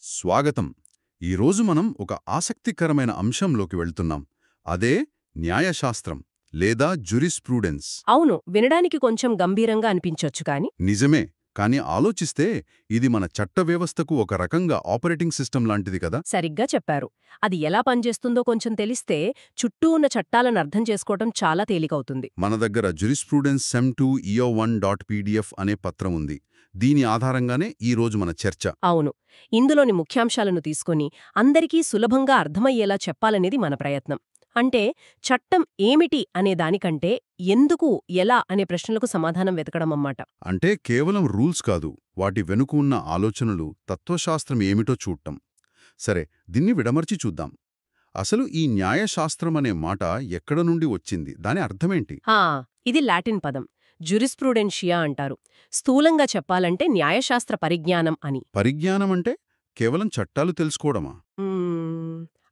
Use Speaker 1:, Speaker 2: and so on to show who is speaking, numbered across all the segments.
Speaker 1: స్వాగతం. ఈరోజు మనం ఒక ఆసక్తికరమైన అంశంలోకి వెళ్తున్నాం. అదే న్యాయశాస్త్రం లేదా జురిస్ప్రూడెన్స్.
Speaker 2: అవును, వినడానికి కొంచెం గంభీరంగా అనిపించొచ్చు కాని.
Speaker 1: నిజమే, కానీ ఆలోచిస్తే ఇది మన చట్ట వ్యవస్థకు ఒక రకంగా ఆపరేటింగ్ సిస్టమ్ లాంటిది కదా.
Speaker 2: సరిగ్గా చెప్పారు. అది ఎలా పనిచేస్తుందో కొంచెం తెలిస్తే చుట్టూ ఉన్న చట్టాలను అర్థం చేసుకోవటం చాలా తేలికవుతుంది.
Speaker 1: మన దగ్గర జురిస్ప్రూడెన్స్ sem2 eo1.pdf అనే పత్రం ఉంది. దీని ఆధారంగానే ఈరోజు మన చర్చ.
Speaker 2: అవును, ఇందులోని ముఖ్యాంశాలను తీసుకొని అందరికీ సులభంగా అర్థమయ్యేలా చెప్పాలనేది మన ప్రయత్నం. అంటే చట్టం ఏమిటి అనే దానికంటే ఎందుకు, ఎలా అనే ప్రశ్నలకు సమాధానం వెతకడమన్నమాట.
Speaker 1: అంటే కేవలం రూల్స్ కాదు, వాటి వెనుక ఉన్న ఆలోచనలు, తత్వశాస్త్రం ఏమిటో చూడటం. సరే, దీన్ని విడమర్చి చూద్దాం. అసలు ఈ న్యాయశాస్త్రం అనే మాట ఎక్కడ నుండి వచ్చింది? దాని అర్థమేంటి?
Speaker 2: ఇది లాటిన్ పదం, జురిస్ప్రూడెన్షియా అంటారు. స్థూలంగా చెప్పాలంటే న్యాయశాస్త్ర పరిజ్ఞానం అని.
Speaker 1: పరిజ్ఞానం అంటే కేవలం చట్టాలు తెలుసుకోవడమా?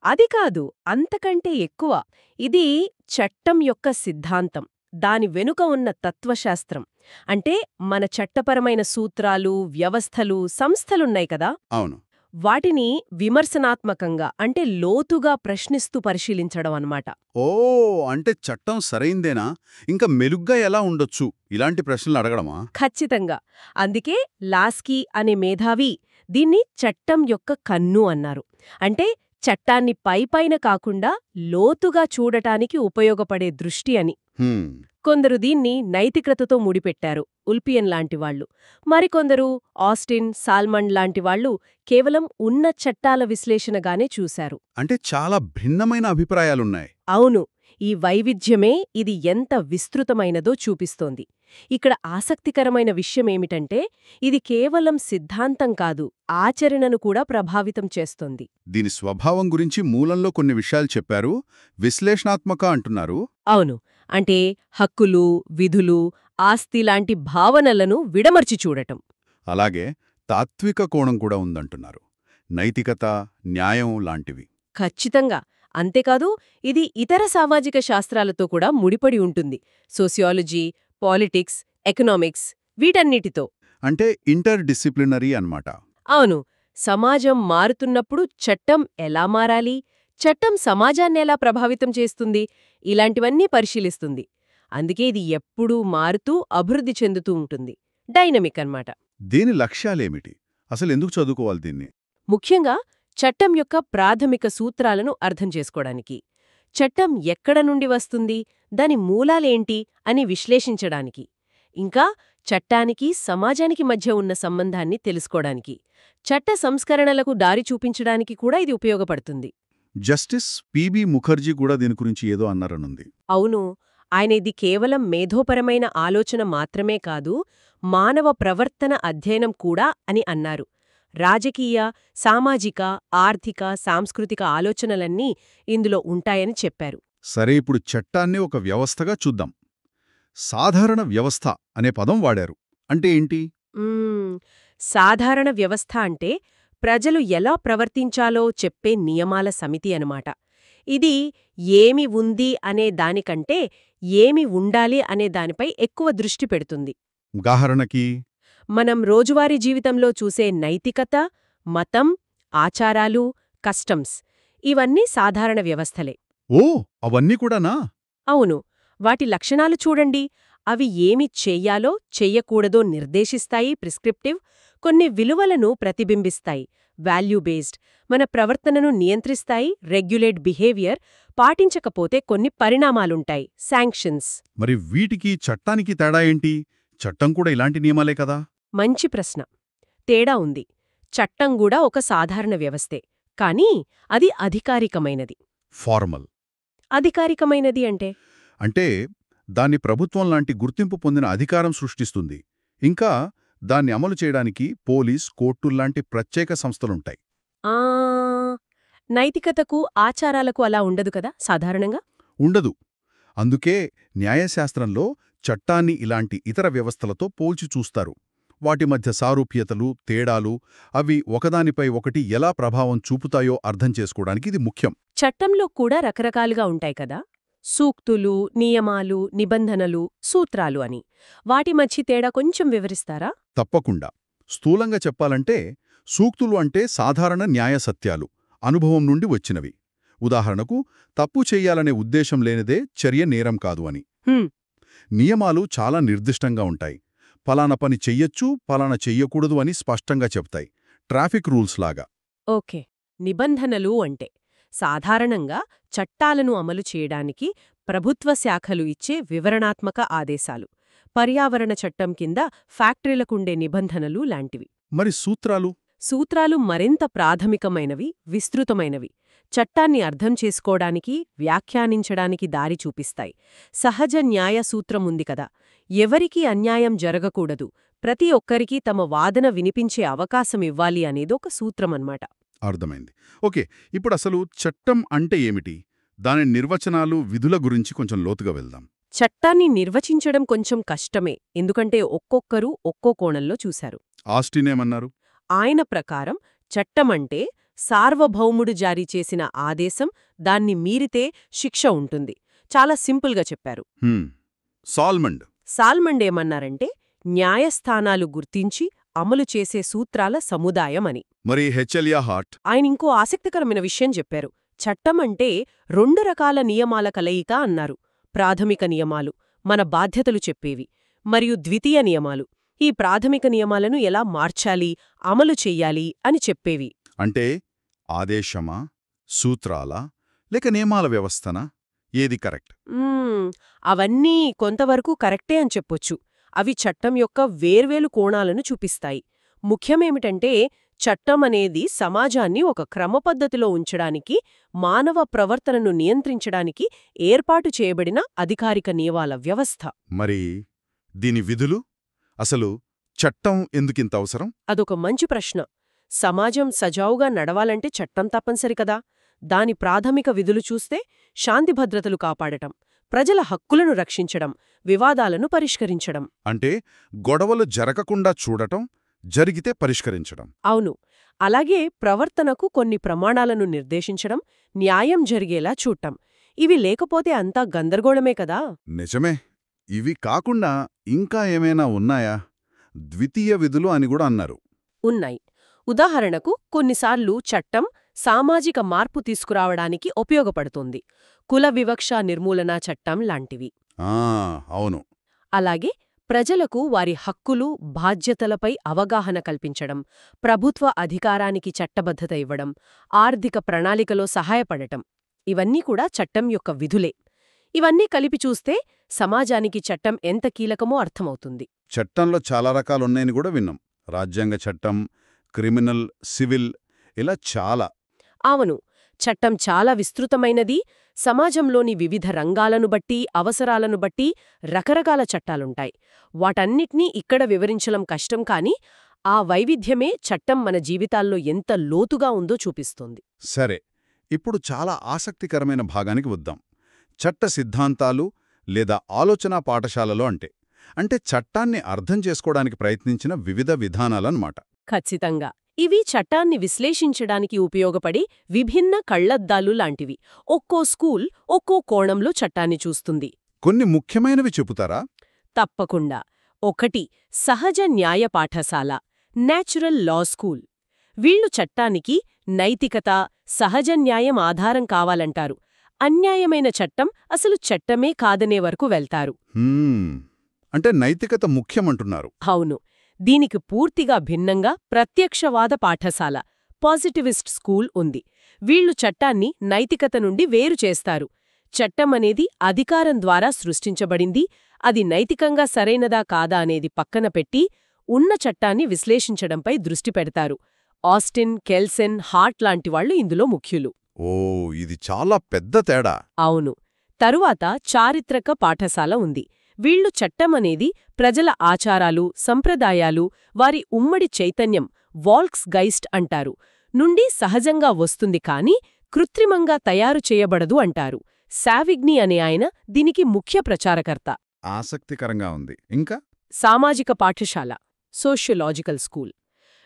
Speaker 2: అది కాదు, అంతకంటే ఎక్కువ. ఇది చట్టం యొక్క సిద్ధాంతం, దాని వెనుక ఉన్న తత్వశాస్త్రం. అంటే మన చట్టపరమైన సూత్రాలు, వ్యవస్థలు, సంస్థలున్నాయి కదా,
Speaker 1: అవును.
Speaker 2: వాటిని విమర్శనాత్మకంగా అంటే లోతుగా ప్రశ్నిస్తూ పరిశీలించడం అన్నమాట.
Speaker 1: ఓ, అంటే చట్టం సరైందేనా, ఇంకా మెలుగ్గా ఎలా ఉండొచ్చు, ఇలాంటి ప్రశ్నలు అడగడమా?
Speaker 2: ఖచ్చితంగా. అందుకే లాస్కీ అనే మేధావి దీన్ని చట్టం యొక్క కన్ను అన్నారు. అంటే చట్టాన్ని పైపైన కాకుండా లోతుగా చూడటానికి ఉపయోగపడే దృష్టి అని.
Speaker 1: హ్మ్.
Speaker 2: కొందరు దీన్ని నైతికతతో ముడిపెట్టారు, ఉల్పియన్ లాంటివాళ్లు. మరికొందరు ఆస్టిన్, సాల్మన్ లాంటివాళ్లు కేవలం ఉన్న చట్టాల విశ్లేషణగానే చూశారు.
Speaker 1: అంటే చాలా భిన్నమైన అభిప్రాయాలున్నాయి.
Speaker 2: అవును, ఈ వైవిధ్యమే ఇది ఎంత విస్తృతమైనదో చూపిస్తోంది. ఇక్కడ ఆసక్తికరమైన విషయమేమిటంటే ఇది కేవలం సిద్ధాంతం కాదు, ఆచరణను కూడా ప్రభావితం చేస్తోంది.
Speaker 1: దీని స్వభావం గురించి మూలంలో కొన్ని విషయాలు చెప్పారు. విశ్లేషణాత్మక అంటున్నారు.
Speaker 2: అవును, అంటే హక్కులు, విధులు, ఆస్తి లాంటి భావనలను విడమర్చి చూడటం.
Speaker 1: అలాగే తాత్విక కోణం కూడా ఉందంటున్నారు. నైతికత, న్యాయం లాంటివి.
Speaker 2: ఖచ్చితంగా. అంతేకాదు, ఇది ఇతర సామాజిక శాస్త్రాలతో కూడా ముడిపడి ఉంటుంది. సోషియాలజీ, పాలిటిక్స్, ఎకనామిక్స్, వీటన్నిటితో.
Speaker 1: అంటే ఇంటర్ డిసిప్లినరీ అన్నమాట.
Speaker 2: అవును, సమాజం మారుతున్నప్పుడు చట్టం ఎలా మారాలి, చట్టం సమాజాన్నెలా ప్రభావితం చేస్తుంది, ఇలాంటివన్నీ పరిశీలిస్తుంది. అందుకే ఇది ఎప్పుడూ మారుతూ అభివృద్ధి చెందుతూ ఉంటుంది. డైనమిక్ అన్నమాట.
Speaker 1: దీని లక్ష్యాలేమిటి? అసలు ఎందుకు చదువుకోవాలి దీన్ని?
Speaker 2: ముఖ్యంగా చట్టం యొక్క ప్రాథమిక సూత్రాలను అర్థం చేసుకోవడానికి, చట్టం ఎక్కడ నుండి వస్తుంది, దాని మూలాలేంటి అని విశ్లేషించడానికి, ఇంకా చట్టానికి సమాజానికి మధ్య ఉన్న సంబంధాన్ని తెలుసుకోవడానికి, చట్ట సంస్కరణలకు దారి చూపించడానికి కూడా ఇది ఉపయోగపడుతుంది.
Speaker 1: జస్టిస్ పిబి ముఖర్జీ కూడా దీని గురించి ఏదో అన్నారనుంది.
Speaker 2: అవును, ఆయన ఇది కేవలం మేధోపరమైన ఆలోచన మాత్రమే కాదు, మానవ ప్రవర్తన అధ్యయనం కూడా అని అన్నారు. రాజకీయ, సామాజిక, ఆర్థిక, సాంస్కృతిక ఆలోచనలన్నీ ఇందులో ఉంటాయని చెప్పారు.
Speaker 1: సరే, ఇప్పుడు చట్టాన్ని ఒక వ్యవస్థగా చూద్దాం. సాధారణ వ్యవస్థ అనే పదం వాడారు. అంటే ఏంటి?
Speaker 2: సాధారణ వ్యవస్థ అంటే ప్రజలు ఎలా ప్రవర్తించాలో చెప్పే నియమాల సమితి అనమాట. ఇది ఏమి ఉంది అనే దానికంటే ఏమి ఉండాలి అనే దానిపై ఎక్కువ దృష్టి పెడుతుంది.
Speaker 1: ఉదాహరణకి
Speaker 2: మనం రోజువారీ జీవితంలో చూసే నైతికత, మతం, ఆచారాలు, కస్టమ్స్, ఇవన్నీ సాధారణ వ్యవస్థలే.
Speaker 1: ఓ, అవన్నీ కూడానా?
Speaker 2: అవును, వాటి లక్షణాలు చూడండి. అవి ఏమి చెయ్యాలో చెయ్యకూడదో నిర్దేశిస్తాయి, ప్రిస్క్రిప్టివ్. కొన్ని విలువలను ప్రతిబింబిస్తాయి, వాల్యూ బేస్డ్. మన ప్రవర్తనను నియంత్రిస్తాయి, రెగ్యులేట్ బిహేవియర్. పాటించకపోతే కొన్ని పరిణామాలుంటాయి, శాంక్షన్స్.
Speaker 1: మరి వీటికి చట్టానికి తేడా ఏంటి? చట్టం కూడా ఇలాంటి నియమాలే కదా?
Speaker 2: మంచి ప్రశ్న. తేడా ఉంది. చట్టం కూడా ఒక సాధారణ వ్యవస్థే, కానీ అది అధికారికమైనది.
Speaker 1: ఫార్మల్.
Speaker 2: అధికారికమైనది
Speaker 1: అంటే దాన్ని ప్రభుత్వం లాంటి గుర్తింపు పొందిన అధికారం సృష్టిస్తుంది. ఇంకా దాన్ని అమలు చేయడానికి పోలీస్, కోర్టుల్లాంటి ప్రత్యేక సంస్థలుంటాయి.
Speaker 2: ఆ నైతికతకు, ఆచారాలకు అలా ఉండదు కదా సాధారణంగా?
Speaker 1: ఉండదు. అందుకే న్యాయశాస్త్రంలో చట్టాన్ని ఇలాంటి ఇతర వ్యవస్థలతో పోల్చి చూస్తారు. వాటి మధ్య సారూప్యతలు, తేడాలు, అవి ఒకదానిపై ఒకటి ఎలా ప్రభావం చూపుతాయో అర్థం చేసుకోవడానికి ఇది ముఖ్యం.
Speaker 2: చట్టంలో కూడా రకరకాలుగా ఉంటాయి కదా, సూక్తులు, నియమాలు, నిబంధనలు, సూత్రాలు అని. వాటి మధ్య తేడా కొంచెం వివరిస్తారా?
Speaker 1: తప్పకుండా. స్థూలంగా చెప్పాలంటే సూక్తులు అంటే సాధారణ న్యాయ సత్యాలు, అనుభవం నుండి వచ్చినవి. ఉదాహరణకు, తప్పు చెయ్యాలనే ఉద్దేశం లేనిదే చర్య నేరం కాదు అని.
Speaker 2: హ్మ్,
Speaker 1: నియమాలు చాలా నిర్దిష్టంగా ఉంటాయి. పలానా పని చెయ్యొచ్చు, పలానా చెయ్యకూడదు అని స్పష్టంగా చెప్తాయి. ట్రాఫిక్ రూల్స్ లాగా.
Speaker 2: ఓకే. నిబంధనలు అంటే సాధారణంగా చట్టాలను అమలు చేయడానికి ప్రభుత్వ శాఖలు ఇచ్చే వివరణాత్మక ఆదేశాలు. పర్యావరణ చట్టం కింద ఫ్యాక్టరీలకుండే నిబంధనలు లాంటివి.
Speaker 1: మరి సూత్రాలు?
Speaker 2: సూత్రాలు మరింత ప్రాథమికమైనవి, విస్తృతమైనవి. చట్టాన్ని అర్థం చేసుకోవడానికి, వ్యాఖ్యానించడానికి దారి చూపిస్తాయి. సహజ న్యాయ సూత్రం ఉంది కదా, ఎవరికీ అన్యాయం జరగకూడదు, ప్రతి ఒక్కరికీ తమ వాదన వినిపించే అవకాశం ఇవ్వాలి అనేదొక సూత్రమన్నమాట.
Speaker 1: అర్థమైంది. ఓకే, ఇప్పుడు అసలు చట్టం అంటే ఏమిటి? దాని నిర్వచనాలు, విధుల గురించి కొంచెం లోతుగా వెళ్దాం.
Speaker 2: చట్టాన్ని నిర్వచించడం కొంచెం కష్టమే, ఎందుకంటే ఒక్కొక్కరు ఒక్కో కోణంలో చూశారు.
Speaker 1: ఆస్టిన్ ఏమన్నారు?
Speaker 2: ఆయన ప్రకారం చట్టమంటే సార్వభౌముడు జారీ చేసిన ఆదేశం, దాన్ని మీరితే శిక్ష ఉంటుంది. చాలా సింపుల్గా చెప్పారు.
Speaker 1: సాల్మండ్
Speaker 2: సాల్మండ్ ఏమన్నారంటే న్యాయస్థానాలు గుర్తించి అమలు చేసే సూత్రాల సముదాయం అని.
Speaker 1: మరి హెచ్ఎల్యా హార్ట్?
Speaker 2: ఆయన ఇంకో ఆసక్తికరమైన విషయం చెప్పారు. చట్టమంటే 2 రకాల నియమాల కలయిక అన్నారు. ప్రాథమిక నియమాలు, మన బాధ్యతలు చెప్పేవి, మరియు ద్వితీయ నియమాలు, ఈ ప్రాథమిక నియమాలను ఎలా మార్చాలి, అమలు చెయ్యాలి అని చెప్పేవి.
Speaker 1: అంటే ఆదేశమా, సూత్రాలా, లేక నియమాల వ్యవస్థనా? ఏది కరెక్ట్?
Speaker 2: అవన్నీ కొంతవరకు కరెక్టే అని చెప్పొచ్చు. అవి చట్టం యొక్క వేర్వేలు కోణాలను చూపిస్తాయి. ముఖ్యమేమిటంటే చట్టం అనేది సమాజాన్ని ఒక క్రమపద్ధతిలో ఉంచడానికి, మానవ ప్రవర్తనను నియంత్రించడానికి ఏర్పాటు చేయబడిన అధికారిక నియమాల వ్యవస్థ.
Speaker 1: మరి దీని విధులు? అసలు చట్టం ఎందుకింత అవసరం?
Speaker 2: అదొక మంచి ప్రశ్న. సమాజం సజావుగా నడవాలంటే చట్టం తప్పనిసరి కదా. దాని ప్రాథమిక విధులు చూస్తే శాంతి భద్రతలు కాపాడటం, ప్రజల హక్కులను రక్షించడం, వివాదాలను పరిష్కరించడం.
Speaker 1: అంటే గొడవలు జరగకుండా చూడటం, జరిగితే పరిష్కరించడం.
Speaker 2: అవును. అలాగే ప్రవర్తనకు కొన్ని ప్రమాణాలను నిర్దేశించడం, న్యాయం జరిగేలా చూడటం. ఇవి లేకపోతే అంతా గందరగోళమే కదా.
Speaker 1: నిజమే. ఇవి కాకుండా ఇంకా ఏమైనా ఉన్నాయా? ద్వితీయ విధులు అని కూడా అన్నారు.
Speaker 2: ఉన్నాయి. ఉదాహరణకు కొన్నిసార్లు చట్టం సామాజిక మార్పు తీసుకురావడానికి ఉపయోగపడుతుంది. కుల వివక్ష నిర్మూలనా చట్టం లాంటివి.
Speaker 1: అవును.
Speaker 2: అలాగే ప్రజలకు వారి హక్కులు, బాధ్యతలపై అవగాహన కల్పించడం, ప్రభుత్వ అధికారానికి చట్టబద్ధత ఇవ్వడం, ఆర్థిక ప్రణాళికలో సహాయపడటం, ఇవన్నీ కూడా చట్టం యొక్క విధులే. ఇవన్నీ కలిపి చూస్తే సమాజానికి చట్టం ఎంత కీలకమో అర్థమవుతుంది.
Speaker 1: చట్టంలో చాలా రకాలున్నాయని కూడా విన్నాం. రాజ్యాంగ చట్టం, క్రిమినల్, సివిల్, ఇలా చాలా.
Speaker 2: అవును, చట్టం చాలా విస్తృతమైనది. సమాజంలోని వివిధ రంగాలను బట్టి, అవసరాలను బట్టి రకరకాల చట్టాలుంటాయి. వాటన్నిటినీ ఇక్కడ వివరించడం కష్టం, కానీ ఆ వైవిధ్యమే చట్టం మన జీవితాల్లో ఎంత లోతుగా ఉందో చూపిస్తుంది.
Speaker 1: సరే, ఇప్పుడు చాలా ఆసక్తికరమైన భాగానికి వద్దాం. చట్ట సిద్ధాంతాలు లేదా ఆలోచనా పాఠశాలలో అంటే చట్టాన్ని అర్థం చేసుకోవడానికి ప్రయత్నించిన వివిధ విధానాలన్నమాట.
Speaker 2: ఖచ్చితంగా. ఇవి చట్టాన్ని విశ్లేషించడానికి ఉపయోగపడే విభిన్న కళ్లద్దాలు లాంటివి. ఒక్కో స్కూల్ ఒక్కో కోణంలో చట్టాన్ని చూస్తుంది.
Speaker 1: కొన్ని ముఖ్యమైనవి చెబుతారా?
Speaker 2: తప్పకుండా. 1. సహజ న్యాయ పాఠశాల, నేచురల్ లా స్కూల్. వీళ్లు చట్టానికి నైతికత, సహజ న్యాయం ఆధారం కావాలంటారు. అన్యాయమైన చట్టం అసలు చట్టమే కాదనే వరకు వెళ్తారు.
Speaker 1: అంటే నైతికత ముఖ్యమంటున్నారు.
Speaker 2: అవును. దీనికి పూర్తిగా భిన్నంగా ప్రత్యక్షవాద పాఠశాల, పాజిటివిస్ట్ స్కూల్ ఉంది. వీళ్లు చట్టాన్ని నైతికత నుండి వేరు చేస్తారు. చట్టమనేది అధికారం ద్వారా సృష్టించబడింది, అది నైతికంగా సరైనదా కాదా అనేది పక్కన పెట్టి ఉన్న చట్టాన్ని విశ్లేషించడంపై దృష్టి పెడతారు. ఆస్టిన్, కెల్సన్, హార్ట్ లాంటివాళ్లు ఇందులో ముఖ్యులు.
Speaker 1: ఇది చాలా పెద్ద తేడా.
Speaker 2: అవును. తరువాత చారిత్రక పాఠశాల ఉంది. వీళ్లు చట్టమనేది ప్రజల ఆచారాలు, సంప్రదాయాలు, వారి ఉమ్మడి చైతన్యం, వాల్క్స్ గైస్ట్ అంటారు, నుండి సహజంగా వస్తుంది కానీ కృత్రిమంగా తయారు చేయబడదు అంటారు. సావిగ్ని అనే ఆయన దీనికి ముఖ్య ప్రచారకర్త.
Speaker 1: ఆసక్తికరంగా ఉంది. ఇంకా
Speaker 2: సామాజిక పాఠశాల, సోషియలాజికల్ స్కూల్.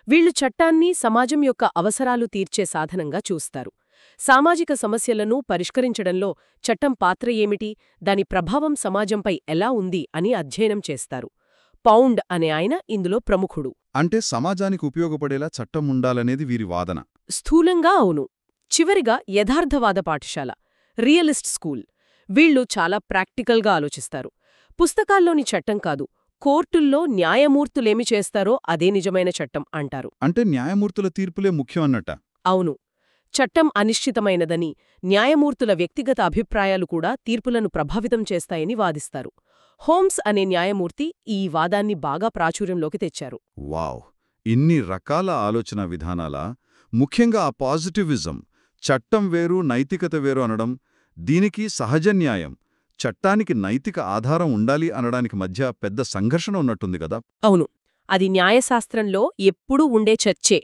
Speaker 2: వీళ్లు చట్టాన్ని సమాజం యొక్క అవసరాలు తీర్చే సాధనంగా చూస్తారు. సామాజిక సమస్యలను పరిష్కరించడంలో చట్టం పాత్ర ఏమిటి, దాని ప్రభావం సమాజంపై ఎలా ఉంది అని అధ్యయనం చేస్తారు. పౌండ్ అనే ఆయన ఇందులో ప్రముఖుడు.
Speaker 1: అంటే సమాజానికి ఉపయోగపడేలా చట్టం ఉండాలనేది వీరి వాదన.
Speaker 2: స్థూలంగా అవును. చివరిగా యథార్థవాద పాఠశాల, రియలిస్ట్ స్కూల్. వీళ్ళు చాలా ప్రాక్టికల్గా ఆలోచిస్తారు. పుస్తకాల్లోని చట్టం కాదు, కోర్టుల్లో న్యాయమూర్తులేమి చేస్తారో అదే నిజమైన చట్టం అంటారు.
Speaker 1: అంటే న్యాయమూర్తుల తీర్పులే ముఖ్యం అన్నట.
Speaker 2: అవును. చట్టం అనిశ్చితమైనదని, న్యాయమూర్తుల వ్యక్తిగత అభిప్రాయాలు కూడా తీర్పులను ప్రభావితం చేస్తాయని వాదిస్తారు. హోమ్స్ అనే న్యాయమూర్తి ఈ వాదాన్ని బాగా ప్రాచుర్యంలోకి తెచ్చారు.
Speaker 1: వావ్! ఇన్ని రకాల ఆలోచన విధానాలా? ముఖ్యంగా ఆ పాజిటివిజం, చట్టం వేరు నైతికత వేరు అనడం, దీనికి సహజ న్యాయం, చట్టానికి నైతిక ఆధారం ఉండాలి అనడానికి మధ్య పెద్ద సంఘర్షణ ఉన్నట్టుంది గదా?
Speaker 2: అవును. అది న్యాయశాస్త్రంలో ఎప్పుడూ ఉండే చర్చే.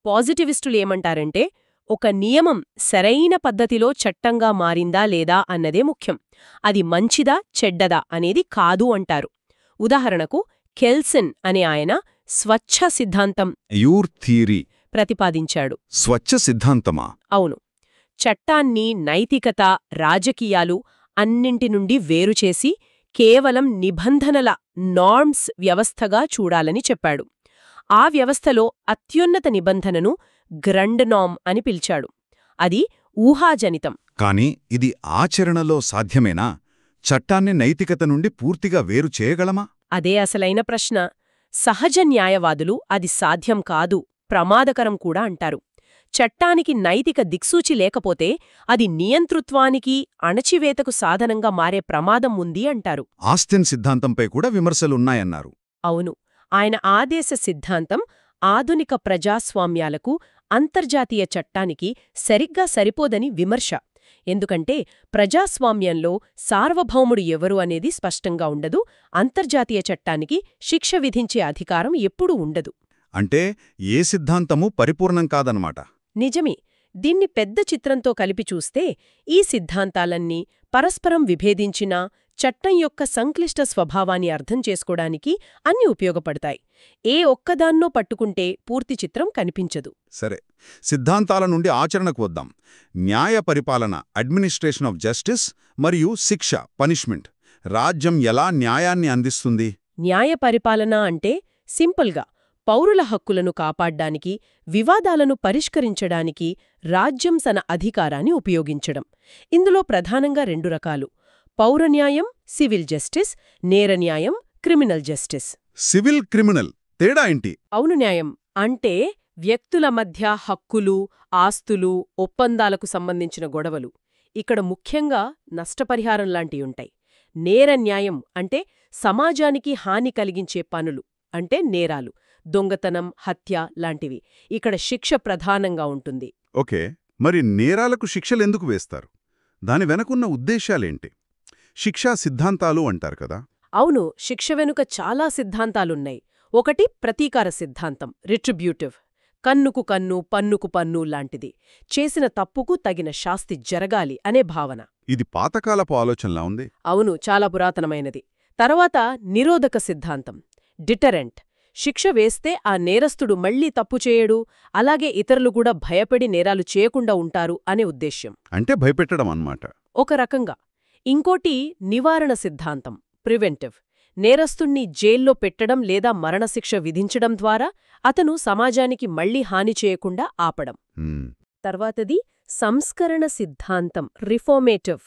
Speaker 2: పాజిటివిస్టులు ఏమంటారంటే, ఒక నియమం సరైన పద్ధతిలో చట్టంగా మారిందా లేదా అన్నదే ముఖ్యం. అది మంచిదా చెడ్డదా అనేది కాదు అంటారు. ఉదాహరణకు కెల్సిన్ అనే ఆయన స్వచ్ఛ సిద్ధాంతం
Speaker 1: ప్యూర్ థియరీ
Speaker 2: ప్రతిపాదించాడు.
Speaker 1: స్వచ్ఛ సిద్ధాంతమా?
Speaker 2: అవును. చట్టాన్ని నైతికత, రాజకీయాలు అన్నింటి నుండి వేరుచేసి కేవలం నిబంధనల నార్మ్స్ వ్యవస్థగా చూడాలని చెప్పాడు. ఆ వ్యవస్థలో అత్యున్నత నిబంధనను గ్రండ్ నార్మ్ అని పిలిచాడు. అది ఊహాజనితం.
Speaker 1: కాని ఇది ఆచరణలో సాధ్యమేనా? చట్టాన్ని నైతికత నుండి పూర్తిగా వేరు చేయగలమా?
Speaker 2: అదే అసలైన ప్రశ్న. సహజ న్యాయవాదులు అది సాధ్యం కాదు, ప్రమాదకరం కూడా అంటారు. చట్టానికి నైతిక దిక్సూచి లేకపోతే అది నియంతృత్వానికి, అణచివేతకు సాధనంగా మారే ప్రమాదం ఉంది అంటారు.
Speaker 1: ఆస్టిన్ సిద్ధాంతంపై కూడా విమర్శలున్నాయన్నారు.
Speaker 2: అవును. ఆయన ఆదేశ సిద్ధాంతం ఆధునిక ప్రజాస్వామ్యాలకు, అంతర్జాతీయ చట్టానికి సరిగ్గా సరిపోదని విమర్శ. ఎందుకంటే ప్రజాస్వామ్యంలో సార్వభౌముడు ఎవరు అనేది స్పష్టంగా ఉండదు, అంతర్జాతీయ చట్టానికి శిక్ష విధించే అధికారం ఎప్పుడూ ఉండదు.
Speaker 1: అంటే ఏ సిద్ధాంతమూ పరిపూర్ణం కాదన్నమాట.
Speaker 2: నిజమే. దీన్ని పెద్ద చిత్రంతో కలిపి చూస్తే ఈ సిద్ధాంతాలన్నీ పరస్పరం విభేదించినా చట్టం యొక్క సంక్లిష్ట స్వభావాన్ని అర్థం చేసుకోవడానికి అన్ని ఉపయోగపడతాయి. ఏ ఒక్కదాన్నో పట్టుకుంటే పూర్తి చిత్రం కనిపించదు.
Speaker 1: సరే, సిద్ధాంతాల నుండి ఆచరణకు వద్దాం. న్యాయ పరిపాలన, అడ్మినిస్ట్రేషన్ ఆఫ్ జస్టిస్, మరియు శిక్ష, పనిష్మెంట్. రాజ్యం ఎలా న్యాయాన్ని అందిస్తుంది?
Speaker 2: న్యాయ పరిపాలన అంటే సింపుల్గా పౌరుల హక్కులను కాపాడ్డానికి, వివాదాలను పరిష్కరించడానికి రాజ్యం తన అధికారాన్ని ఉపయోగించడం. ఇందులో ప్రధానంగా రెండు రకాలు: పౌరన్యాయం, సివిల్ జస్టిస్; నేరన్యాయం, క్రిమినల్ జస్టిస్.
Speaker 1: సివిల్, క్రిమినల్ తేడా ఏంటి?
Speaker 2: పౌర న్యాయం అంటే వ్యక్తుల మధ్య హక్కులు, ఆస్తులు, ఒప్పందాలకు సంబంధించిన గొడవలు. ఇక్కడ ముఖ్యంగా నష్టపరిహారం లాంటివుంటాయి. నేరన్యాయం అంటే సమాజానికి హాని కలిగించే పనులు, అంటే నేరాలు, దొంగతనం, హత్య లాంటివి. ఇక్కడ శిక్ష ప్రధానంగా ఉంటుంది.
Speaker 1: ఓకే, మరి నేరాలకు శిక్షలెందుకు వేస్తారు? దాని వెనకున్న ఉద్దేశాలేంటి? శిక్షా సిద్ధాంతాలు అంటారు కదా.
Speaker 2: అవును, శిక్ష వెనుక చాలా సిద్ధాంతాలున్నాయి. ఒకటి ప్రతీకార సిద్ధాంతం, రిట్రిబ్యూటివ్. కన్నుకు కన్ను, పన్నుకు పన్ను లాంటిది. చేసిన తప్పుకు తగిన శాస్తి జరగాలి అనే భావన.
Speaker 1: ఇది పాతకాలపు ఆలోచనలా ఉంది.
Speaker 2: అవును, చాలా పురాతనమైనది. తర్వాత నిరోధక సిద్ధాంతం, డిటరెంట్. శిక్ష వేస్తే ఆ నేరస్తుడు మళ్లీ తప్పు చేయడు, అలాగే ఇతరులు కూడా భయపడి నేరాలు చేయకుండా ఉంటారు అనే ఉద్దేశ్యం.
Speaker 1: అంటే భయపెట్టడం అన్నమాట.
Speaker 2: ఒక రకంగా. ఇంకోటి నివారణ సిద్ధాంతం, ప్రివెంటివ్. నేరస్తుణ్ణి జైల్లో పెట్టడం లేదా మరణశిక్ష విధించడం ద్వారా అతను సమాజానికి మళ్లీ హాని చేయకుండా ఆపడం. తర్వాతది సంస్కరణ సిద్ధాంతం, రిఫార్మేటివ్.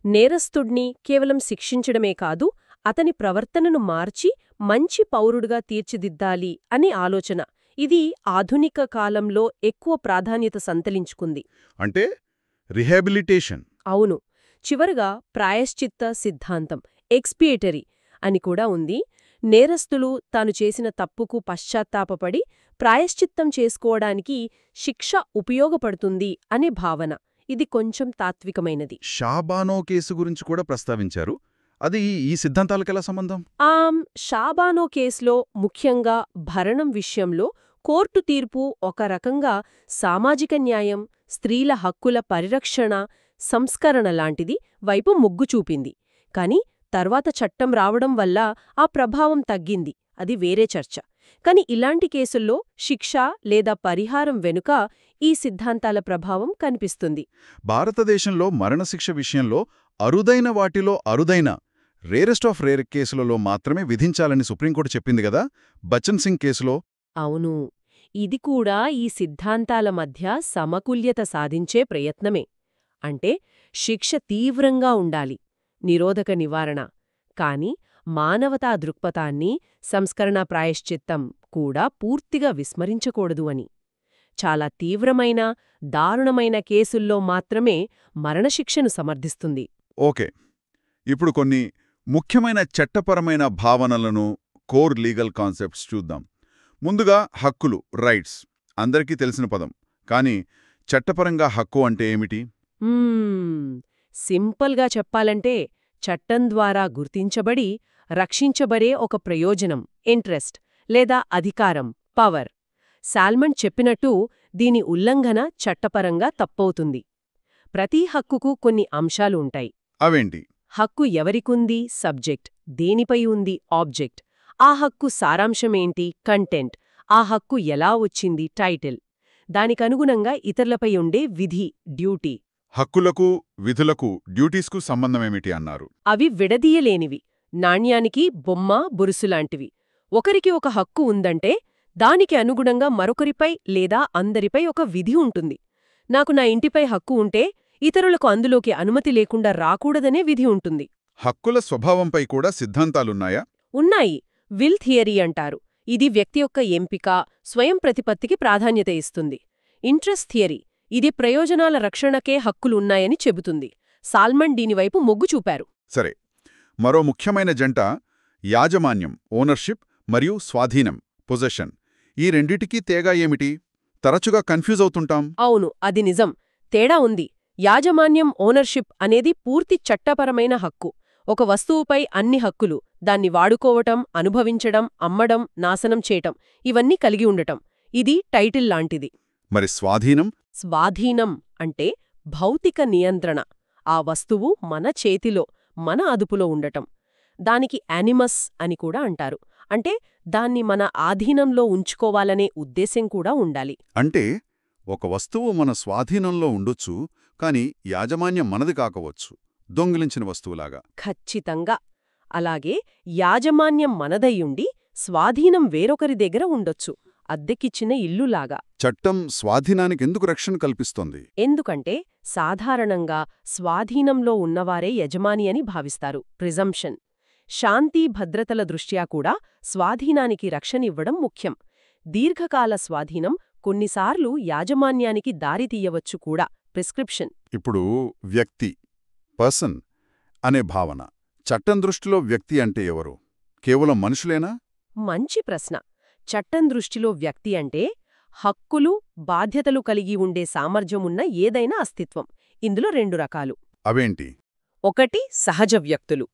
Speaker 2: నేరస్తుణ్ణి కేవలం శిక్షించడమే కాదు, అతని ప్రవర్తనను మార్చి మంచి పౌరుడుగా తీర్చిదిద్దాలి అనే ఆలోచన. ఇది ఆధునిక కాలంలో ఎక్కువ ప్రాధాన్యత సంతరించుకుంది.
Speaker 1: అంటే రిహాబిలిటేషన్.
Speaker 2: అవును. చివరగా ప్రాయశ్చిత్త సిద్ధాంతం, ఎక్స్పియేటరీ అని కూడా ఉంది. నేరస్తులు తాను చేసిన తప్పుకు పశ్చాత్తాపపడి ప్రాయశ్చిత్తం చేసుకోవడానికి శిక్ష ఉపయోగపడుతుంది అనే భావన. ఇది కొంచెం తాత్వికమైనది.
Speaker 1: షాబానో కేసు గురించి కూడా ప్రస్తావించారు. అది ఈ సిద్ధాంతాలకెలా సంబంధం?
Speaker 2: షాబానో కేసులో ముఖ్యంగా భరణం విషయంలో కోర్టు తీర్పు ఒక రకంగా సామాజిక న్యాయం, స్త్రీల హక్కుల పరిరక్షణ, సంస్కరణ లాంటిది వైపు మొగ్గు చూపింది. కాని తర్వాత చట్టం రావడం వల్ల ఆ ప్రభావం తగ్గింది. అది వేరే చర్చ. కాని ఇలాంటి కేసుల్లో శిక్ష లేదా పరిహారం వెనుక ఈ సిద్ధాంతాల ప్రభావం కనిపిస్తుంది.
Speaker 1: భారతదేశంలో మరణశిక్ష విషయంలో అరుదైన వాటిలో అరుదైన రేరెస్ట్ ఆఫ్ రేర్ కేసులలో మాత్రమే విధించాలని సుప్రీంకోర్టు చెప్పింది గదా బచ్చన్ సింగ్ కేసులో.
Speaker 2: అవును. ఇది కూడా ఈ సిద్ధాంతాల మధ్య సమతుల్యత సాధించే ప్రయత్నమే. అంటే శిక్ష తీవ్రంగా ఉండాలి, నిరోధక నివారణ, కాని మానవతా దృక్పథాన్ని, సంస్కరణ ప్రాయశ్చిత్తం కూడా పూర్తిగా విస్మరించకూడదు అని. చాలా తీవ్రమైన, దారుణమైన కేసుల్లో మాత్రమే మరణశిక్షను సమర్థిస్తుంది.
Speaker 1: ఓకే, ఇప్పుడు కొన్ని ముఖ్యమైన చట్టపరమైన భావనలను, కోర్ లీగల్ కాన్సెప్ట్స్ చూద్దాం. ముందుగా హక్కులు, రైట్స్ అందరికీ తెలిసిన పదం. కానీ చట్టపరంగా హక్కు అంటే ఏమిటి?
Speaker 2: సింపుల్గా చెప్పాలంటే చట్టం ద్వారా గుర్తించబడి రక్షించబడే ఒక ప్రయోజనం, ఇంట్రెస్ట్ లేదా అధికారం, పవర్. సాల్మన్ చెప్పినట్టు దీని ఉల్లంఘన చట్టపరంగా తప్పవుతుంది. ప్రతి హక్కుకు కొన్ని అంశాలు ఉంటాయి.
Speaker 1: అవేంటి?
Speaker 2: హక్కు ఎవరికుంది, సబ్జెక్ట్, దేనిపై ఉంది, ఆబ్జెక్ట్, ఆ హక్కు సారాంశమేంటి, కంటెంట్, ఆ హక్కు ఎలా వచ్చింది, టైటిల్, దానికనుగుణంగా ఇతరులపై ఉండే విధి, డ్యూటీ.
Speaker 1: హక్కులకు, విధులకు, డ్యూటీస్కు సంబంధమేమిటి అన్నారు?
Speaker 2: అవి విడదీయలేనివి, నాణ్యానికి బొమ్మ, బురుసులాంటివి. ఒకరికి ఒక హక్కు ఉందంటే దానికి అనుగుణంగా మరొకరిపై లేదా అందరిపై ఒక విధి ఉంటుంది. నాకు నా ఇంటిపై హక్కు ఉంటే ఇతరులకు అందులోకి అనుమతి లేకుండా రాకూడదనే విధి ఉంటుంది.
Speaker 1: హక్కుల స్వభావంపై కూడా సిద్ధాంతాలున్నాయా?
Speaker 2: ఉన్నాయి. విల్ థియరీ అంటారు. ఇది వ్యక్తి యొక్క ఎంపిక, స్వయం ప్రతిపత్తికి ప్రాధాన్యత ఇస్తుంది. ఇంట్రెస్ట్ థియరీ ఇది ప్రయోజనాల రక్షణకే హక్కులున్నాయని చెబుతుంది. సాల్మన్ దీనివైపు మొగ్గు చూపారు.
Speaker 1: సరే, మరో ముఖ్యమైన జంట యాజమాన్యం, ఓనర్షిప్ మరియు స్వాధీనం, పొజెషన్. ఈ రెండిటికీ తేగా ఏమిటి? తరచుగా కన్ఫ్యూజ్ అవుతుంటాం.
Speaker 2: అవును, అది నిజం. తేడా ఉంది. యాజమాన్యం, ఓనర్షిప్ అనేది పూర్తి చట్టపరమైన హక్కు. ఒక వస్తువుపై అన్ని హక్కులు, దాన్ని వాడుకోవటం, అనుభవించడం, అమ్మడం, నాశనం చేయటం, ఇవన్నీ కలిగి ఉండటం. ఇది టైటిల్ లాంటిది.
Speaker 1: మరి స్వాధీనం?
Speaker 2: స్వాధీనం అంటే భౌతిక నియంత్రణ. ఆ వస్తువు మన చేతిలో, మన అదుపులో ఉండటం. దానికి యానిమస్ అని కూడా అంటారు. అంటే దాన్ని మన ఆధీనంలో ఉంచుకోవాలనే ఉద్దేశం కూడా ఉండాలి.
Speaker 1: అంటే ఒక వస్తువు మన స్వాధీనంలో ఉండొచ్చు, కాని యాజమాన్యం మనది కాకవచ్చు, దొంగిలించిన వస్తువులాగా.
Speaker 2: ఖచ్చితంగా. అలాగే యాజమాన్యం మనదయ్యుండి స్వాధీనం వేరొకరి దగ్గర ఉండొచ్చు, అద్దెకిచ్చిన ఇల్లులాగా.
Speaker 1: చట్టం స్వాధీనానికెందుకు రక్షణ కల్పిస్తోంది?
Speaker 2: ఎందుకంటే సాధారణంగా స్వాధీనంలో ఉన్నవారే యజమాని అని భావిస్తారు, ప్రిజంప్షన్. శాంతి భద్రతల దృష్ట్యా కూడా స్వాధీనానికి రక్షణివ్వడం ముఖ్యం. దీర్ఘకాల స్వాధీనం కొన్నిసార్లు యాజమాన్యానికి దారితీయవచ్చు కూడా, ప్రిస్క్రిప్షన్.
Speaker 1: ఇప్పుడు వ్యక్తి, పర్సన్ అనే భావన, చట్టం దృష్టిలో వ్యక్తి అంటే ఎవరు? కేవలం మనుషులేనా?
Speaker 2: మంచి ప్రశ్న. చట్టం దృష్టిలో వ్యక్తి అంటే హక్కులు, బాధ్యతలు కలిగి ఉండే సామర్థ్యమున్న ఏదైనా అస్తిత్వం. ఇందులో రెండు రకాలు.
Speaker 1: అవేంటి?
Speaker 2: ఒకటి సహజ వ్యక్తులు,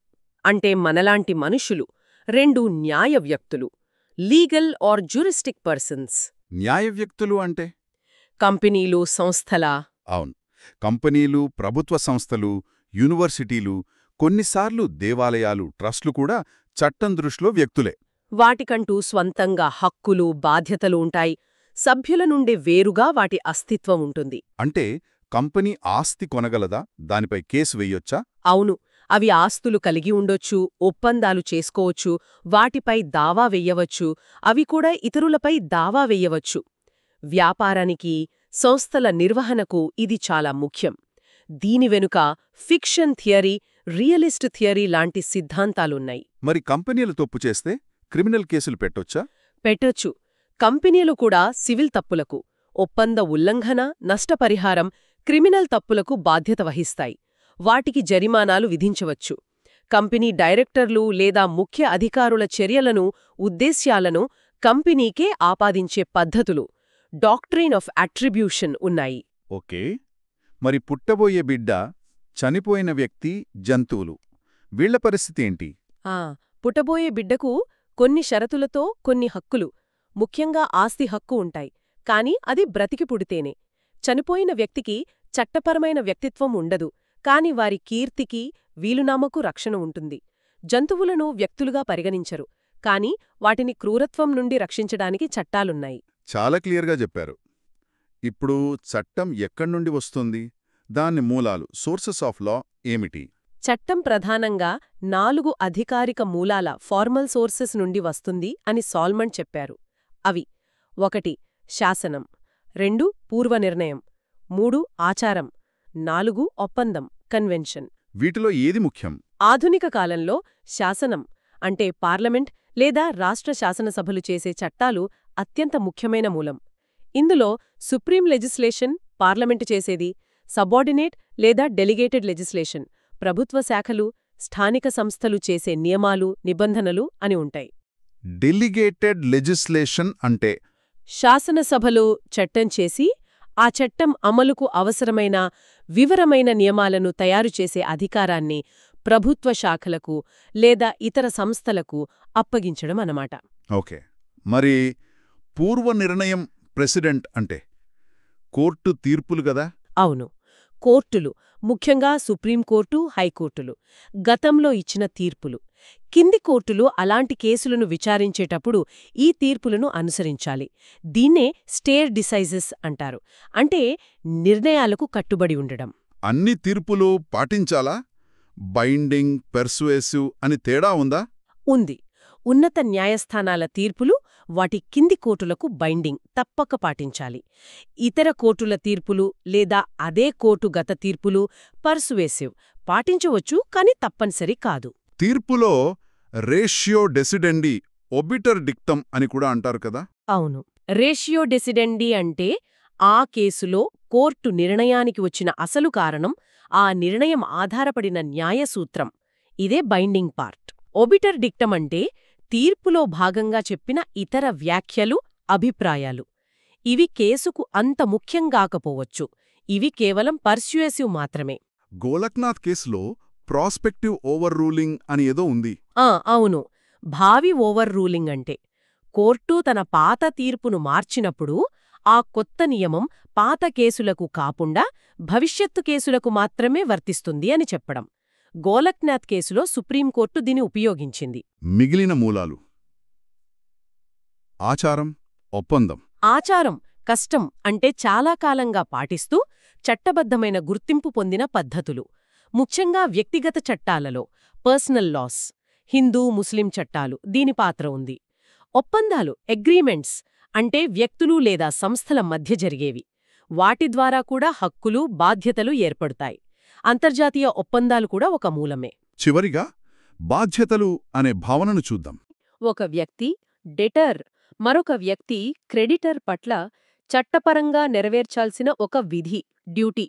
Speaker 2: అంటే మనలాంటి మనుషులు. రెండు న్యాయ వ్యక్తులు, లీగల్ ఆర్ జ్యూరిస్టిక్ పర్సన్స్.
Speaker 1: న్యాయ వ్యక్తులు అంటే?
Speaker 2: కంపెనీలు, సంస్థల.
Speaker 1: అవును, కంపెనీలు, ప్రభుత్వ సంస్థలు, యూనివర్సిటీలు, కొన్నిసార్లు దేవాలయాలు, ట్రస్టులు కూడా చట్టం దృష్టిలో వ్యక్తులే.
Speaker 2: వాటికంటూ స్వంతంగా హక్కులు, బాధ్యతలు ఉంటాయి. సభ్యుల నుండి వేరుగా వాటి అస్తిత్వం ఉంటుంది.
Speaker 1: అంటే కంపెనీ ఆస్తి కొనగలదా? దానిపై కేసు వెయ్యొచ్చా?
Speaker 2: అవును, అవి ఆస్తులు కలిగి ఉండొచ్చు, ఒప్పందాలు చేసుకోవచ్చు, వాటిపై దావా వెయ్యవచ్చు, అవి కూడా ఇతరులపై దావా వెయ్యవచ్చు. వ్యాపారానికి, సంస్థల నిర్వహణకు ఇది చాలా ముఖ్యం. దీని వెనుక ఫిక్షన్ థియరీ, రియలిస్ట్ థియరీ లాంటి సిద్ధాంతాలున్నాయి.
Speaker 1: మరి కంపెనీలు తప్పు చేస్తే క్రిమినల్ కేసులు పెట్టొచ్చా?
Speaker 2: పెట్టొచ్చు. కంపెనీలు కూడా సివిల్ తప్పులకు, ఒప్పంద ఉల్లంఘన, నష్టపరిహారం, క్రిమినల్ తప్పులకు బాధ్యత వహిస్తాయి. వాటికి జరిమానాలు విధించవచ్చు. కంపెనీ డైరెక్టర్లు లేదా ముఖ్య అధికారుల చర్యలను, ఉద్దేశ్యాలను కంపెనీకే ఆపాదించే పద్ధతులు, డాక్ట్రైన్ ఆఫ్ అట్రిబ్యూషన్ ఉన్నాయి.
Speaker 1: ఓకే, మరి పుట్టబోయే బిడ్డ, చనిపోయిన వ్యక్తి, జంతువులు, వీళ్ల పరిస్థితి ఏంటి?
Speaker 2: పుట్టబోయే బిడ్డకు కొన్ని షరతులతో కొన్ని హక్కులు, ముఖ్యంగా ఆస్తి హక్కు ఉంటాయి. కాని అది బ్రతికి పుడితేనే. చనిపోయిన వ్యక్తికి చట్టపరమైన వ్యక్తిత్వం ఉండదు, కాని వారి కీర్తికి, వీలునామకు రక్షణ ఉంటుంది. జంతువులను వ్యక్తులుగా పరిగణించరు, కాని వాటిని క్రూరత్వం నుండి రక్షించడానికి చట్టాలున్నాయి.
Speaker 1: చాలా క్లియర్గా చెప్పారు. ఇప్పుడు చట్టం ఎక్కడ్నుండి వస్తుంది? దాని మూలాలు, సోర్సెస్ ఆఫ్ లా ఏమిటి?
Speaker 2: చట్టం ప్రధానంగా 4 అధికారిక మూలాల ఫార్మల్ సోర్సెస్ నుండి వస్తుంది అని సాల్మన్ చెప్పారు. అవి 1 శాసనం, 2 పూర్వనిర్ణయం, 3 ఆచారం, 4 ఒప్పందం కన్వెన్షన్.
Speaker 1: వీటిలో ఏది ముఖ్యం?
Speaker 2: ఆధునిక కాలంలో శాసనం అంటే పార్లమెంట్ లేదా రాష్ట్ర శాసనసభలు చేసే చట్టాలు అత్యంత ముఖ్యమైన మూలం. ఇందులో సుప్రీం లెజిస్లేషన్ పార్లమెంటు చేసేది, సబార్డినేట్ లేదా డెలిగేటెడ్ లెజిస్లేషన్ ప్రభుత్వ శాఖలు, స్థానిక సంస్థలు చేసే నియమాలు, నిబంధనలు అని ఉంటాయి.
Speaker 1: డెలిగేటెడ్ లెజిస్లేషన్ అంటే
Speaker 2: శాసనసభలో చట్టం చేసి ఆ చట్టం అమలుకు అవసరమైన వివరమైన నియమాలను తయారుచేసే అధికారాన్ని ప్రభుత్వ శాఖలకు లేదా ఇతర సంస్థలకు అప్పగించడం అన్నమాట.
Speaker 1: ఓకే. మరి పూర్వనిర్ణయం ప్రెసిడెంట్ అంటే కోర్టు తీర్పులు గదా?
Speaker 2: అవును, కోర్టులు, ముఖ్యంగా సుప్రీంకోర్టు, హైకోర్టులు గతంలో ఇచ్చిన తీర్పులు. కింది కోర్టులు అలాంటి కేసులను విచారించేటప్పుడు ఈ తీర్పులను అనుసరించాలి. దీన్నే స్టేర్ డిసైజెస్ అంటారు. అంటే నిర్ణయాలకు కట్టుబడి ఉండడం.
Speaker 1: అన్ని తీర్పులు పాటించాలా? బైండింగ్, పెర్సుయేసివ్ అని తేడా ఉందా?
Speaker 2: ఉంది. ఉన్నత న్యాయస్థానాల తీర్పులు వాటి కింది కోర్టులకు బైండింగ్, తప్పక పాటించాలి. ఇతర కోర్టుల తీర్పులు లేదా అదే కోర్టు గత తీర్పులు పర్సువేసివ్, పాటించవచ్చు కానీ తప్పనిసరి కాదు.
Speaker 1: తీర్పులో రేషియో డెసిడెండి ఒబిటర్ డిక్టమ్ అని కూడా అంటారు కదా?
Speaker 2: అవును. రేషియో డెసిడెండి అంటే ఆ కేసులో కోర్టు నిర్ణయానికి వచ్చిన అసలు కారణం, ఆ నిర్ణయం ఆధారపడిన న్యాయసూత్రం. ఇదే బైండింగ్ పార్ట్. ఒబిటర్ డిక్టమ్ అంటే తీర్పులో భాగంగా చెప్పిన ఇతర వ్యాఖ్యలు, అభిప్రాయాలు. ఇవి కేసుకు అంత ముఖ్యంగాకపోవచ్చు. ఇవి కేవలం పర్స్యుయేసివ్ మాత్రమే.
Speaker 1: గోలక్నాథ్ కేసులో ప్రాస్పెక్టివ్ ఓవర్ రూలింగ్ అని ఏదో ఉంది.
Speaker 2: అవును. భావి ఓవర్ రూలింగ్ అంటే కోర్టు తన పాత తీర్పును మార్చినప్పుడు ఆ కొత్త నియమం పాత కేసులకు కాకుండా భవిష్యత్తు కేసులకు మాత్రమే వర్తిస్తుంది అని చెప్పడం. గోలక్నాథ్ కేసులో సుప్రీంకోర్టు దీని ఉపయోగించింది.
Speaker 1: మిగిలిన మూలాలు ఆచారం, ఒప్పందం.
Speaker 2: ఆచారం కష్టం అంటే చాలా కాలంగా పాటిస్తూ చట్టబద్ధమైన గుర్తింపు పొందిన పద్ధతులు, ముఖ్యంగా వ్యక్తిగత చట్టాలలో పర్సనల్ లాస్, హిందూ ముస్లిం చట్టాలు దీని పాత్ర ఉంది. ఒప్పందాలు అగ్రీమెంట్స్ అంటే వ్యక్తులు లేదా సంస్థల మధ్య జరిగేవి. వాటి ద్వారా కూడా హక్కులు, బాధ్యతలు ఏర్పడతాయి. అంతర్జాతీయ ఒప్పందాలు కూడా ఒక మూలమే.
Speaker 1: చివరిగా బాధ్యతలు అనే భావనను చూద్దాం.
Speaker 2: ఒక వ్యక్తి డెటర్, మరొక వ్యక్తి క్రెడిటర్ పట్ల చట్టపరంగా నెరవేర్చాల్సిన ఒక విధి, డ్యూటీ.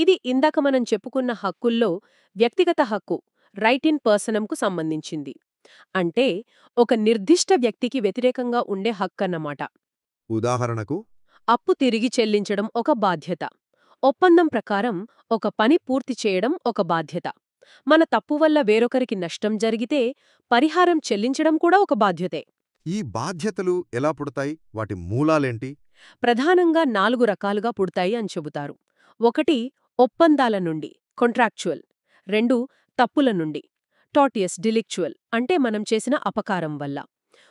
Speaker 2: ఇది ఇందాక మనం చెప్పుకున్న హక్కుల్లో వ్యక్తిగత హక్కు, రైట్ ఇన్ పర్సనంకు సంబంధించింది. అంటే ఒక నిర్దిష్ట వ్యక్తికి వ్యతిరేకంగా ఉండే హక్కన్నమాట.
Speaker 3: ఉదాహరణకు
Speaker 2: అప్పు తిరిగి చెల్లించడం ఒక బాధ్యత. ఒప్పందం ప్రకారం ఒక పని పూర్తి చేయడం ఒక బాధ్యత. మన తప్పు వల్ల వేరొకరికి నష్టం జరిగితే పరిహారం చెల్లించడం కూడా ఒక బాధ్యతే.
Speaker 3: ఈ బాధ్యతలు ఎలా పుడతాయి? వాటి మూలాలేంటి?
Speaker 2: ప్రధానంగా 4 రకాలుగా పుడతాయి అని చెబుతారు. 1 ఒప్పందాల నుండి, కాంట్రాక్చువల్. 2 తప్పుల నుండి, టార్టియస్ డిలిక్చువల్ అంటే మనం చేసిన అపకారం వల్ల.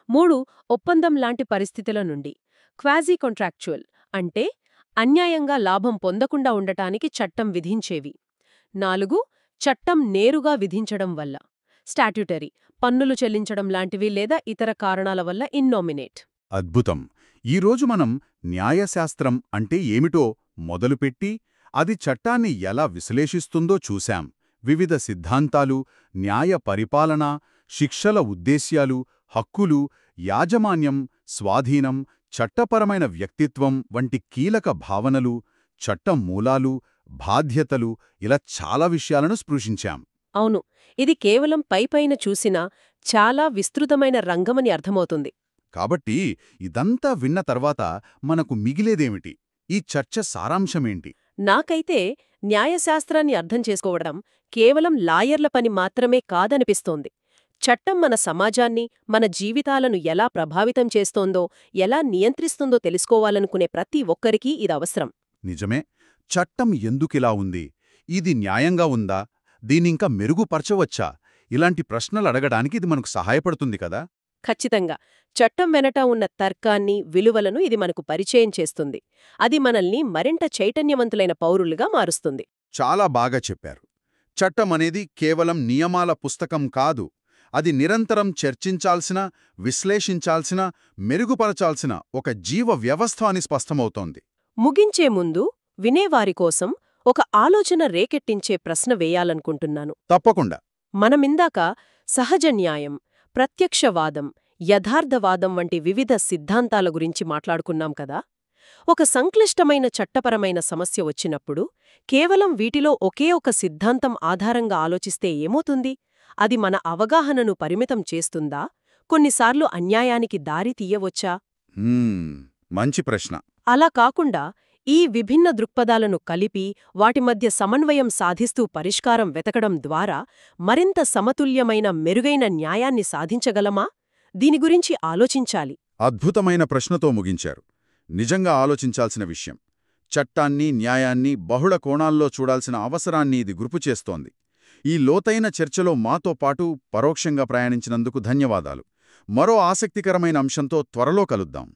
Speaker 2: 3 ఒప్పందం లాంటి పరిస్థితుల నుండి, క్వాజీ కాంట్రాక్చువల్ అంటే అన్యాయంగా లాభం పొందకుండా ఉండటానికి చట్టం విధించేవి. 4 చట్టం నేరుగా విధించడం వల్ల, స్టాట్యుటరీ పన్నులు చెల్లించడం లాంటివి లేదా ఇతర కారణాల వల్ల ఇన్నోమినేట్.
Speaker 1: అద్భుతం. ఈరోజు మనం న్యాయశాస్త్రం అంటే ఏమిటో మొదలుపెట్టి అది చట్టాన్ని ఎలా విశ్లేషిస్తుందో చూశాం. వివిధ సిద్ధాంతాలు, న్యాయ పరిపాలన, శిక్షల ఉద్దేశ్యాలు, హక్కులు, యాజమాన్యం, స్వాధీనం, చట్టపరమైన వ్యక్తిత్వం వంటి కీలక భావనలు, చట్టం మూలాలు, బాధ్యతలు ఇలా చాలా విషయాలను స్పృశించాం.
Speaker 2: అవును, ఇది కేవలం పైపైన చూసినా చాలా విస్తృతమైన రంగమని అర్థమవుతుంది.
Speaker 1: కాబట్టి ఇదంతా విన్న తర్వాత మనకు మిగిలేదేమిటి? ఈ చర్చ సారాంశమేంటి?
Speaker 2: నాకైతే న్యాయశాస్త్రాన్ని అర్థం చేసుకోవడం కేవలం లాయర్ల పని మాత్రమే కాదనిపిస్తోంది. చట్టం మన సమాజాన్ని, మన జీవితాలను ఎలా ప్రభావితం చేస్తోందో, ఎలా నియంత్రిస్తుందో తెలుసుకోవాలనుకునే ప్రతి ఒక్కరికీ ఇదవసరం.
Speaker 1: నిజమే. చట్టం ఎందుకిలా ఉంది? ఇది న్యాయంగా ఉందా? దీనింకా మెరుగుపరచవచ్చా? ఇలాంటి ప్రశ్నలు అడగడానికి ఇది మనకు సహాయపడుతుంది కదా?
Speaker 2: ఖచ్చితంగా. చట్టం వెనట ఉన్న తర్కాన్ని, విలువలను ఇది మనకు పరిచయం చేస్తుంది. అది మనల్ని మరింత చైతన్యవంతులైన పౌరులుగా మారుస్తుంది.
Speaker 1: చాలా బాగా చెప్పారు. చట్టమనేది కేవలం నియమాల పుస్తకం కాదు. అది నిరంతరం చర్చించాల్సిన, విశ్లేషించాల్సిన, మెరుగుపరచాల్సిన ఒక జీవ వ్యవస్థ అని స్పష్టమవుతోంది.
Speaker 2: ముగించే ముందు వినేవారి కోసం ఒక ఆలోచన రేకెట్టించే ప్రశ్న వేయాలనుకుంటున్నాను.
Speaker 1: తప్పకుండా.
Speaker 2: మనమిందాక సహజ న్యాయం, ప్రత్యక్షవాదం, యథార్థవాదం వంటి వివిధ సిద్ధాంతాల గురించి మాట్లాడుకున్నాం కదా. ఒక సంక్లిష్టమైన చట్టపరమైన సమస్య వచ్చినప్పుడు కేవలం వీటిలో ఒకే ఒక సిద్ధాంతం ఆధారంగా ఆలోచిస్తే ఏమవుతుంది? అది మన అవగాహనను పరిమితం చేస్తుందా? కొన్నిసార్లు అన్యాయానికి దారి తీయవచ్చా?
Speaker 1: మంచి ప్రశ్న.
Speaker 2: అలా కాకుండా ఈ విభిన్న దృక్పథాలను కలిపి వాటి మధ్య సమన్వయం సాధిస్తూ పరిష్కారం వెతకడం ద్వారా మరింత సమతుల్యమైన, మెరుగైన న్యాయాన్ని సాధించగలమా? దీని గురించి ఆలోచించాలి.
Speaker 1: అద్భుతమైన ప్రశ్నతో ముగించారు. నిజంగా ఆలోచించాల్సిన విషయం. చట్టాన్ని, న్యాయాన్ని బహుళ కోణాల్లో చూడాల్సిన అవసరాన్ని ఇది గుర్తుచేస్తోంది. ఈ లోతైన చర్చలో మాతో పాటు పరోక్షంగా ప్రయాణించినందుకు ధన్యవాదాలు. మరో ఆసక్తికరమైన అంశంతో త్వరలో కలుద్దాం.